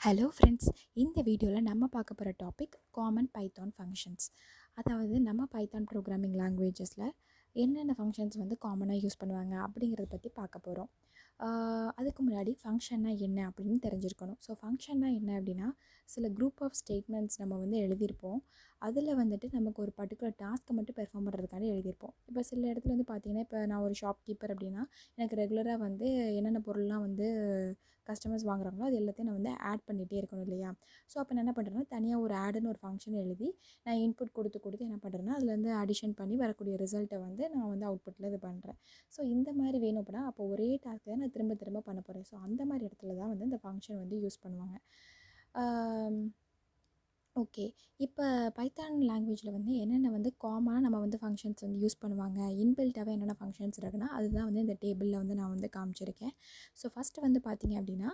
Hello friends, இந்த வீடியோவில் நம்ம பார்க்க போகிற டாபிக் காமன் பைத்தான் ஃபங்க்ஷன்ஸ். அதாவது நம்ம பைத்தான் ப்ரோக்ராமிங் லாங்குவேஜஸில் என்னென்ன ஃபங்க்ஷன்ஸ் வந்து காமனாக யூஸ் பண்ணுவாங்க அப்படிங்கிறத பற்றி பார்க்க போகிறோம். அதுக்கு முன்னாடி ஃபங்க்ஷன்னா என்ன அப்படின்னு தெரிஞ்சிருக்கணும். ஸோ ஃபங்க்ஷன்னா என்ன அப்படின்னா, சில குரூப் ஆஃப் ஸ்டேட்மெண்ட்ஸ் நம்ம வந்து எழுதியிருப்போம். அதில் வந்துட்டு நமக்கு ஒரு பர்டிகுலர் டாஸ்க்கை மட்டும் பெர்ஃபார்ம் பண்ணுறதுக்காண்டி எழுதியிருப்போம். இப்போ சில இடத்துல வந்து பார்த்திங்கன்னா, இப்போ நான் ஒரு ஷாப் கீப்பர் அப்படின்னா எனக்கு ரெகுலராக வந்து என்னென்ன பொருள்லாம் வந்து கஸ்டமர்ஸ் வாங்குறாங்களோ அது எல்லாத்தையும் நான் வந்து ஆட் பண்ணிகிட்டே இருக்கணும் இல்லையா? ஸோ அப்போ நான் என்ன பண்ணுறேன்னா, தனியாக ஒரு ஆடுன்னு ஒரு ஃபங்க்ஷன் எழுதி நான் இன்புட் கொடுத்து என்ன பண்ணுறேன்னா, அதுலேருந்து அடிஷன் பண்ணி வரக்கூடிய ரிசல்ட்டை வந்து நான் வந்து அவுட்புட்டில் இது பண்ணுறேன். ஸோ இந்த மாதிரி வேணும் அப்படின்னா, அப்போ ஒரே டாஸ்க் தான் நான் திரும்ப திரும்ப பண்ண போகிறேன். ஸோ அந்த மாதிரி இடத்துல தான் வந்து இந்த ஃபங்க்ஷன் வந்து யூஸ் பண்ணுவாங்க. ஓகே. இப்போ பைத்தான் லாங்குவேஜில் வந்து என்னென்ன வந்து காமனாக நம்ம வந்து ஃபங்க்ஷன்ஸ் வந்து யூஸ் பண்ணுவாங்க, இன்பில்ட்டாகவே என்னென்ன ஃபங்க்ஷன்ஸ் இருக்குன்னா, அதுதான் வந்து இந்த டேபிளில் வந்து நான் வந்து காமிச்சிருக்கேன். ஸோ ஃபஸ்ட்டு வந்து பார்த்திங்க அப்படின்னா,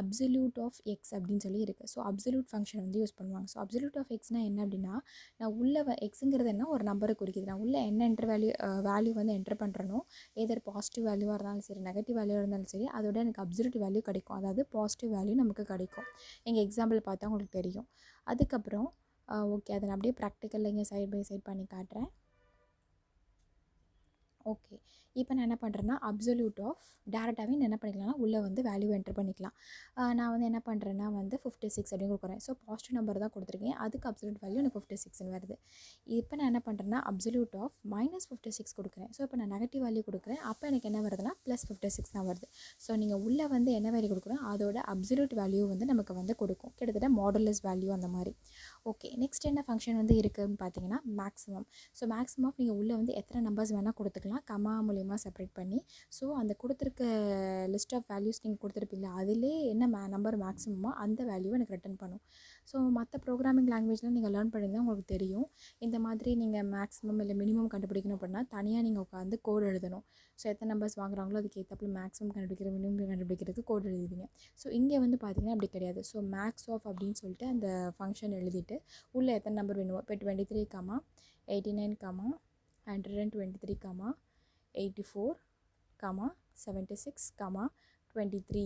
அப்சல்யூட் ஆஃப் எக்ஸ் அப்படின்னு சொல்லி இருக்குது. ஸோ அப்சல்யூட் ஃபங்க்ஷன் வந்து யூஸ் பண்ணுவாங்க. ஸோ அப்சல்யூட் ஆஃப் எக்ஸ்னால் என்ன அப்படின்னா, நான் உள்ள எக்ஸுங்கிறது என்ன ஒரு நம்பரை குறிக்குது. நான் உள்ள என்ன என்ட்ரு வேல்யூ வந்து என்ட்ரு பண்ணுறனோ, எதர் பாசிட்டிவ் வேல்யூவாக இருந்தாலும் சரி, நெகட்டிவ் வேல்யூவாக இருந்தாலும் சரி, அதோட எனக்கு அப்சல்யூட் வேல்யூ கிடைக்கும். அதாவது பாசிட்டிவ் வேல்யூ நமக்கு கிடைக்கும். எங்கள் எக்ஸாம்பிள் பார்த்தா உங்களுக்கு தெரியும். அதுக்கப்புறம் ஓகே, அதை நான் அப்படியே ப்ராக்டிக்கலில் இங்கே சைட் பை சைட் பண்ணி காட்டுறேன். ஓகே, இப்போ நான் என்ன பண்ணுறேன்னா, அப்சல்யூட் ஆஃப் டேரெக்டாகவே என்ன பண்ணிக்கலாம்னா உள்ளே வந்து வேல்யூ என்ட்ரு பண்ணிக்கலாம். நான் வந்து என்ன பண்ணுறேன்னா வந்து 56 அப்படின்னு கொடுக்குறேன். ஸோ பாசிட்டிவ் நம்பர் தான் கொடுத்துருக்கேன். அதுக்கு அப்சல்யூட் வேல்யூ எனக்கு 56ன்னு வருது. இப்போ நான் என்ன பண்ணுறேன்னா, அப்சல்யூட் ஆஃப் -56 கொடுக்குறேன். ஸோ இப்போ நான் நெகட்டிவ் வேல்யூ கொடுக்குறேன். அப்போ எனக்கு என்ன வருதுன்னா +56 தான் வருது. ஸோ நீங்கள் உள்ளே வந்து என்ன வேல்யூ கொடுக்குறோம் அதோட அப்சல்யூட் வேல்யூ வந்து நமக்கு வந்து கொடுக்கும். கிட்டத்தட்ட மாடுலஸ் வேல்யூ அந்த மாதிரி. ஓகே, நெக்ஸ்ட் என்ன ஃபங்க்ஷன் வந்து இருக்குதுன்னு பார்த்தீங்கன்னா மேக்ஸிமம். ஸோ மேக்ஸிமம் நீங்கள் உள்ளே வந்து எத்தனை நம்பர்ஸ் வேணால் கொடுத்துக்கலாம், கமா மூலிமா செப்பரேட் பண்ணி. ஸோ அந்த கொடுத்துருக்க லிஸ்ட் ஆஃப் வேல்யூஸ் நீங்கள் கொடுத்துருப்பீங்களா, அதிலே என்ன நம்பர் மேக்ஸிமமோ அந்த வேல்யூவை எனக்கு ரிட்டன் பண்ணும். ஸோ மற்ற ப்ரோக்ராமிங் லாங்குவேஜில் நீங்கள் லேர்ன் பண்ணியிருந்தால் உங்களுக்கு தெரியும். இந்த மாதிரி நீங்கள் மேக்ஸிமம் இல்லை மினிமம் கண்டுபிடிக்கணும் அப்படின்னா தனியாக நீங்கள் உட்காந்து கோட் எழுதணும். ஸோ எத்தனை நம்பர்ஸ் வாங்குறாங்களோ அதுக்கு ஏற்றப்பில் மேக்ஸிமம் கண்டுபிடிக்கிற மினிமம் கண்டுபிடிக்கிறதுக்கு கோட் எழுதுவீங்க. ஸோ இங்கே வந்து பார்த்திங்கன்னா அப்படி கிடையாது. ஸோ மேக்ஸ் ஆஃப் அப்படின்னு சொல்லிட்டு அந்த ஃபங்க்ஷன் எழுதிட்டு உள்ளே எத்தனை நம்பர் வேணுமோ, இப்போ 23, 89, 123, 84, 76, 23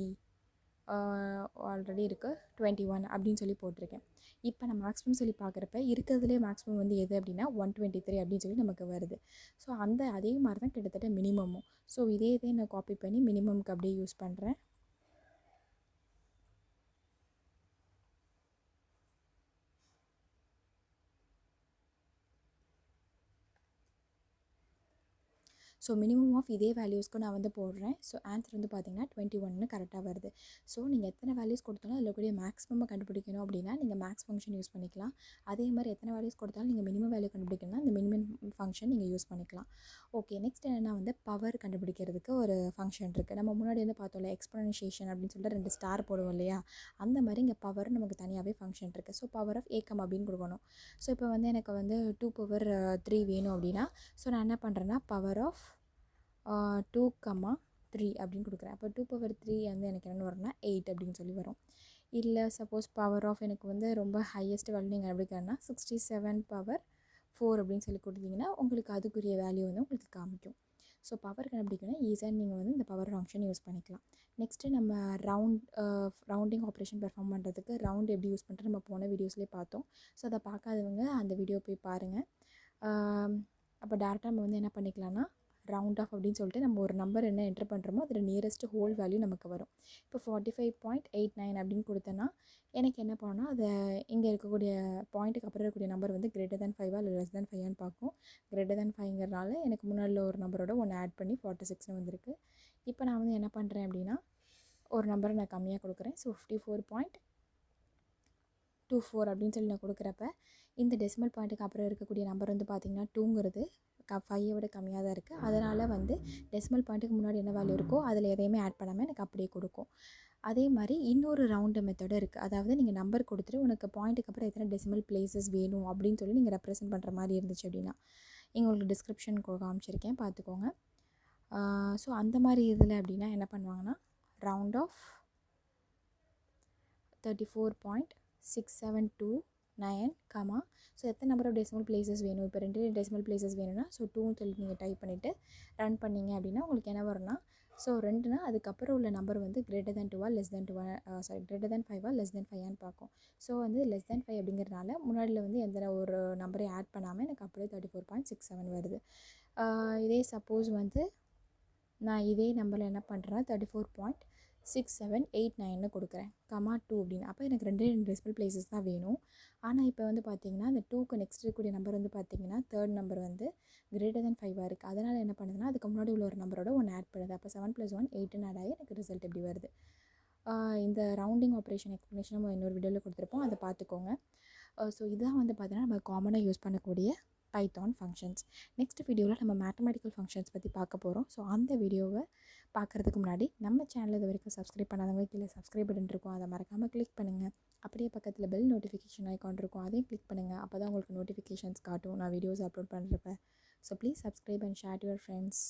ஆல்ரெடி இருக்குது 21 அப்படின்னு சொல்லி போட்டிருக்கேன். இப்போ நான் மேக்ஸிமம் சொல்லி பார்க்குறப்ப இருக்கிறதுலே மேக்ஸிமம் வந்து எது அப்படின்னா 123 அப்படின்னு சொல்லி நமக்கு வருது. ஸோ அதே மாதிரி தான் கிட்டத்தட்ட மினிமமும். ஸோ இதே நான் காப்பி பண்ணி மினிமம்க்கு அப்படியே யூஸ் பண்ணுறேன். ஸோ மினிமம் ஆஃப் இதே வேல்யூஸ்க்கு நான் வந்து போடுறேன். ஸோ ஆன்சர் வந்து பார்த்திங்கன்னா 21ன்னு கரெக்டாக வருது. ஸோ நீங்கள் எத்தனை வேல்யூஸ் கொடுத்தாலும் அதில் கூடிய மேக்ஸிமம் கண்டுபிடிக்கணும் அப்படின்னா நீங்கள் மேக்ஸ் ஃபங்க்ஷன் யூஸ் பண்ணிக்கலாம். அதே மாதிரி எத்தனை வேல்யூஸ் கொடுத்தாலும் நீங்கள் மினிமம் வேல்யூ கண்டுபிடிக்கணும்னா இந்த மினிமம் ஃபங்க்ஷன் நீங்கள் யூஸ் பண்ணிக்கலாம். ஓகே, நெக்ஸ்ட் என்னென்னா வந்து பவர் கண்டுபிடிக்கிறதுக்கு ஒரு ஃபங்க்ஷன் இருக்குது. நம்ம முன்னாடி வந்து பார்த்தோம்ல எக்ஸ்பொனன்ஷியேஷன் அப்படின்னு சொல்லிட்டு 2 ஸ்டார் போடுவோம் இல்லையா, அந்த மாதிரி இங்கே பவர் நமக்கு தனியாகவே ஃபங்க்ஷன் இருக்குது. ஸோ பவர் ஆஃப் ஏ அப்படின்னு கொடுக்கணும். ஸோ இப்போ வந்து எனக்கு வந்து 2^3 வேணும் அப்படின்னா, ஸோ நான் என்ன பண்ணுறேன்னா பவர் ஆஃப் 2, 3 அப்படின்னு கொடுக்குறேன். அப்போ 2^3 வந்து எனக்கு என்ன வரும்னா 8 அப்படின்னு சொல்லி வரும். இல்லை சப்போஸ் பவர் ஆஃப் எனக்கு வந்து ரொம்ப ஹையஸ்ட் வேல்யூ நீங்கள் கண்டுபிடிக்கிறேன்னா 67/4 அப்படின்னு சொல்லி கொடுத்தீங்கன்னா உங்களுக்கு அதுக்குரிய வேல்யூ வந்து உங்களுக்கு காமிக்கும். ஸோ பவர் கண்டுபிடிக்கணும் ஈஸியாக நீங்கள் வந்து இந்த பவர் ஃபங்க்ஷன் யூஸ் பண்ணிக்கலாம். நெக்ஸ்ட்டு நம்ம ரவுண்டிங் ஆப்ரேஷன் பெர்ஃபார்ம் பண்ணுறதுக்கு ரவுண்ட் எப்படி யூஸ் பண்ணுறது நம்ம போன வீடியோஸ்லேயே பார்த்தோம். ஸோ அதை பார்க்காதவங்க அந்த வீடியோ போய் பாருங்கள். அப்போ டேரெக்டாக நம்ம வந்து என்ன பண்ணிக்கலாம்னா ரவுண்ட் ஆஃப் அப்படின்னு சொல்லிட்டு நம்ம ஒரு நம்பர் என்ன என்ட்ரு பண்ணுறோமோ அதில் நியரஸ்ட் ஹோல் வேல்யூ நமக்கு வரும். இப்போ 45.89 அப்படின்னு கொடுத்தேன்னா எனக்கு என்ன பண்ணணும்னா அதை இங்கே இருக்கக்கூடிய பாயிண்ட்டுக்கு அப்புறம் இருக்கக்கூடிய நம்பர் வந்து >5 இல்லை <5 பார்க்கும். >5ங்கிறனால எனக்கு முன்னாடி ஒரு நம்பரோட ஒன்று ஆட் பண்ணி 46ன்னு வந்திருக்கு. இப்போ நான் வந்து என்ன பண்ணுறேன் அப்படின்னா ஒரு நம்பரை நான் கம்மியாக கொடுக்குறேன். ஸோ 54.24 அப்படின்னு சொல்லி நான் கொடுக்குறப்ப இந்த டெசிமல் பாயிண்ட்டுக்கு அப்புறம் இருக்கக்கூடிய நம்பர் வந்து பார்த்திங்கன்னா 2ங்கிறது 5 விட கம்மியாக தான் இருக்குது. அதனால் வந்து டெசிமல் பாயிண்ட்டுக்கு முன்னாடி என்ன வேல்யூ இருக்கோ அதில் எதையுமே ஆட் பண்ணாமல் எனக்கு அப்படியே கொடுக்கும். அதே மாதிரி இன்னொரு ரவுண்டு மெத்தடும் இருக்குது. அதாவது நீங்கள் நம்பர் கொடுத்துட்டு உனக்கு பாயிண்ட்டுக்கு அப்புறம் எத்தனை டெசிமல் பிளேசஸ் வேணும் அப்படின்னு சொல்லி நீங்கள் ரெப்ரசென்ட் பண்ணுற மாதிரி இருந்துச்சு அப்படின்னா இங்கே உங்களுக்கு டிஸ்கிரிப்ஷன் காமிச்சிருக்கேன் பார்த்துக்கோங்க. ஸோ அந்த மாதிரி இதில் அப்படின்னா என்ன பண்ணுவாங்கன்னா ரவுண்ட் ஆஃப் 34.6729, ஸோ எத்தனை நம்பர் ஆஃப் டெசிமல் பிளேசஸ் வேணும், இப்போ 2 டெசிமல் பிளேசஸ் வேணும்னா ஸோ 2ன்னு சொல்லி நீங்கள் டைப் பண்ணிவிட்டு ரன் பண்ணிங்க அப்படின்னா உங்களுக்கு என்ன வரும்னா ஸோ 2னா அதுக்கப்புறம் உள்ள நம்பர் வந்து greater than 2 less than 2 greater than 5 less than 5 பார்க்கும். ஸோ வந்து லெஸ் தேன் 5 அப்படிங்கிறதுனால முன்னாடியில் வந்து எந்த ஒரு நம்பரையும் ஆட் பண்ணாமல் எனக்கு அப்படியே 34.67 வருது. இதே சப்போஸ் வந்து நான் இதே நம்பரில் என்ன பண்ணுறேன்னா 34.6789 கொடுக்குறேன், கமா 2 அப்படின்னு. அப்போ எனக்கு 2 டெசிமல் பிளேசஸ் தான் வேணும். ஆனால் இப்போ வந்து பார்த்திங்கன்னா அந்த 2க்கு நெக்ஸ்ட் இருக்கக்கூடிய நம்பர் வந்து பார்த்திங்கன்னா தேர்ட் நம்பர் வந்து கிரேட்டர் தேன் 5 இருக்குது. அதனால் என்ன பண்ணுதுன்னா அதுக்கு முன்னாடி உள்ள ஒரு நம்பரோட 1 ஆட் பண்ணுது. அப்போ 7 + 1 8ன்னு ஆட் ஆகி எனக்கு ரிசல்ட் எப்படி வருது. இந்த ரவுண்டிங் ஆப்ரேஷன் எக்ஸ்ப்ளனேஷன் நம்ம இன்னொரு வீடியோவில் கொடுத்துருப்போம், அதை பார்த்துக்கோங்க. ஸோ இதான் வந்து பார்த்திங்கன்னா நம்ம காமனாக யூஸ் பண்ணக்கூடிய பைத்தான் ஃபங்க்ஷன்ஸ். நெக்ஸ்ட் வீடியோவில் நம்ம மேத்தமெட்டிக்கல் ஃபங்க்ஷன்ஸ் பற்றி பார்க்க போகிறோம். ஸோ அந்த வீடியோவை பார்க்குறதுக்கு முன்னாடி நம்ம சேனல் இது வரைக்கும் சப்ஸ்கிரைப் பண்ணாதவங்க கீழே சப்ஸ்கிரைப் பட்டன் இருக்கும், அதை மறக்காமல் கிளிக் பண்ணுங்கள். அப்படியே பக்கத்தில் பெல் நோட்டிஃபிகேஷன் ஐக்கான் இருக்கும், அதையும் கிளிக் பண்ணுங்கள். அப்போ தான் உங்களுக்கு நோட்டிஃபிகேஷன்ஸ் காட்டும் நான் வீடியோஸ் அப்லோட் பண்ணுறப்ப. So please subscribe and share to your friends.